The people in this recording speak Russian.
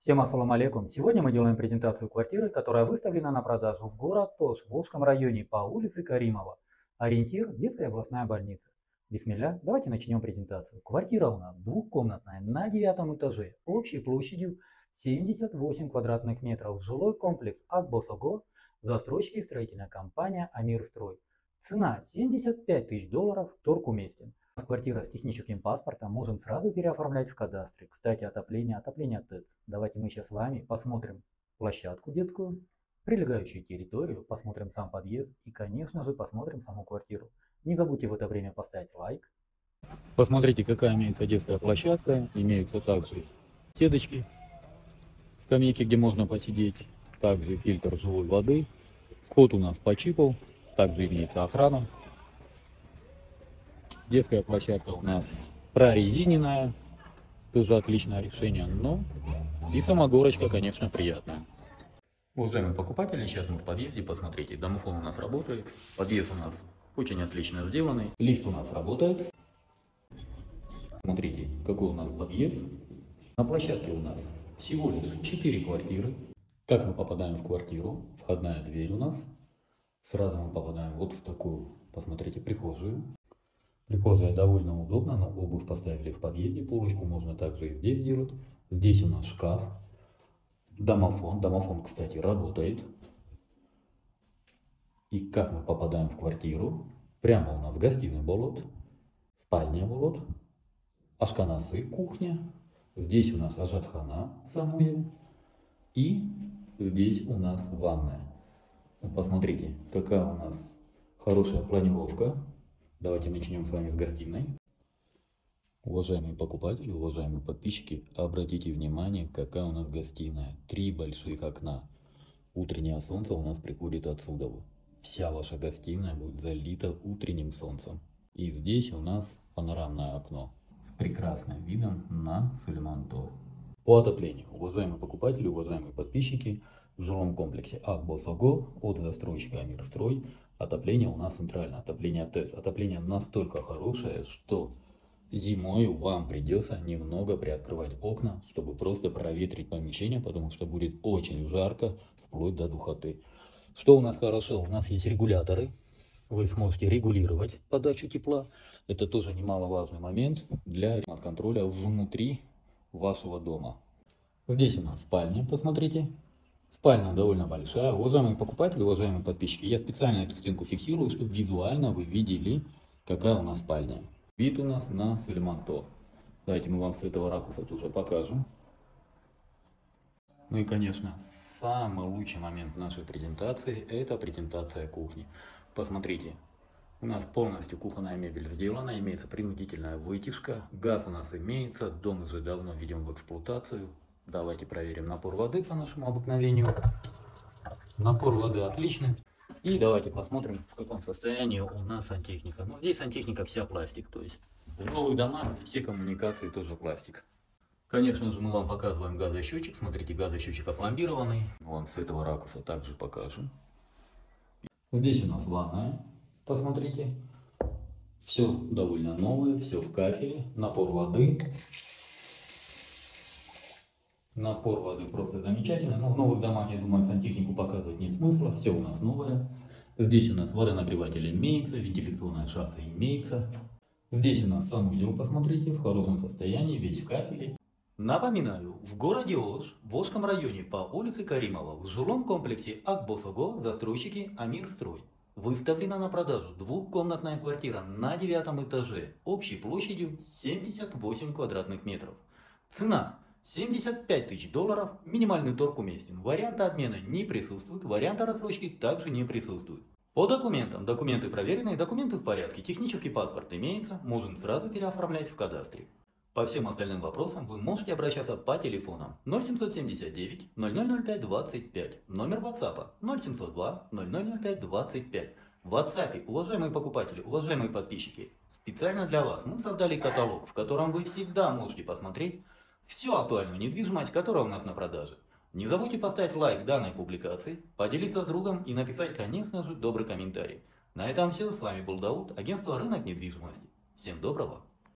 Всем ассаламу алейкум. Сегодня мы делаем презентацию квартиры, которая выставлена на продажу в город Тош, в Волжском районе по улице Каримова. Ориентир – детская областная больница. Бисмилля, давайте начнем презентацию. Квартира у нас двухкомнатная на 9 этаже, общей площадью 78 квадратных метров. Жилой комплекс Акбосого, застройщик и строительная компания Амирстрой. Цена 75 тысяч долларов, торг уместен. Квартира с техническим паспортом, можем сразу переоформлять в кадастре. Кстати, отопление ТЭЦ. Давайте мы сейчас с вами посмотрим площадку детскую, прилегающую территорию, посмотрим сам подъезд и, конечно же, посмотрим саму квартиру. Не забудьте в это время поставить лайк. Посмотрите, какая имеется детская площадка. Имеются также сеточки, скамейки, где можно посидеть. Также фильтр живой воды. Вход у нас по чипу. Также имеется охрана. Детская площадка у нас прорезиненная. Тоже отличное решение. Но и сама горочка, конечно, приятная. Уважаемые покупатели, сейчас мы в подъезде. Посмотрите, домофон у нас работает. Подъезд у нас очень отлично сделанный. Лифт у нас работает. Смотрите, какой у нас подъезд. На площадке у нас всего лишь 4 квартиры. Как мы попадаем в квартиру? Входная дверь у нас. Сразу мы попадаем вот в такую, посмотрите, прихожую. Прихожая довольно удобно, но обувь поставили в подъезде, полочку можно также и здесь сделать. Здесь у нас шкаф, домофон. Домофон, кстати, работает. И как мы попадаем в квартиру? Прямо у нас гостиная болот, спальня болот, ашканасы, кухня. Здесь у нас ажатхана, санузел. И здесь у нас ванная. Посмотрите, какая у нас хорошая планировка. Давайте начнем с вами с гостиной. Уважаемые покупатели, уважаемые подписчики, обратите внимание, какая у нас гостиная. 3 больших окна. Утреннее солнце у нас приходит отсюда. Вся ваша гостиная будет залита утренним солнцем. И здесь у нас панорамное окно с прекрасным видом на Сулейман-Тор. По отоплению, уважаемые покупатели, уважаемые подписчики, в жилом комплексе Акбосого от застройщика Амирстрой отопление у нас центральное, отопление ТЭЦ. Отопление настолько хорошее, что зимой вам придется немного приоткрывать окна, чтобы просто проветрить помещение, потому что будет очень жарко, вплоть до духоты. Что у нас хорошо? У нас есть регуляторы. Вы сможете регулировать подачу тепла. Это тоже немаловажный момент для контроля внутри вашего дома. Здесь у нас спальня, посмотрите. Спальня довольно большая. Уважаемые покупатели, уважаемые подписчики, я специально эту стенку фиксирую, чтобы визуально вы видели, какая у нас спальня. Вид у нас на Сулейман-Тор. Давайте мы вам с этого ракурса тоже покажем. Ну и, конечно, самый лучший момент нашей презентации – это презентация кухни. Посмотрите, у нас полностью кухонная мебель сделана, имеется принудительная вытяжка, газ у нас имеется, дом уже давно введен в эксплуатацию. Давайте проверим напор воды по нашему обыкновению. Напор воды отличный. И давайте посмотрим, в каком состоянии у нас сантехника. Ну, здесь сантехника вся пластик, то есть в новых домах все коммуникации тоже пластик. Конечно же, мы вам показываем газосчетчик. Смотрите, газосчетчик опломбированный. Вам с этого ракурса также покажем. Здесь у нас ванная. Посмотрите. Все довольно новое, все в кафеле. Напор воды. Напор воды просто замечательный. Но в новых домах, я думаю, сантехнику показывать нет смысла. Все у нас новое. Здесь у нас водонагреватель имеется, вентиляционная шахта имеется. Здесь у нас санузел, посмотрите, в хорошем состоянии, весь в кафеле. Напоминаю, в городе Ош, в Волжском районе по улице Каримова, в жилом комплексе Акбосого, застройщики Амирстрой. Выставлена на продажу двухкомнатная квартира на 9 этаже, общей площадью 78 квадратных метров. Цена 75 тысяч долларов, минимальный торг уместен. Варианта обмена не присутствует, варианта рассрочки также не присутствует. По документам, документы проверены, документы в порядке, технический паспорт имеется, можем сразу переоформлять в кадастре. По всем остальным вопросам вы можете обращаться по телефонам 0779 0005 25, номер WhatsApp 0702 0005 25. В WhatsApp, уважаемые покупатели, уважаемые подписчики, специально для вас мы создали каталог, в котором вы всегда можете посмотреть всю актуальную недвижимость, которая у нас на продаже. Не забудьте поставить лайк данной публикации, поделиться с другом и написать, конечно же, добрый комментарий. На этом все. С вами был Дауд, агентство «Рынок недвижимости». Всем доброго!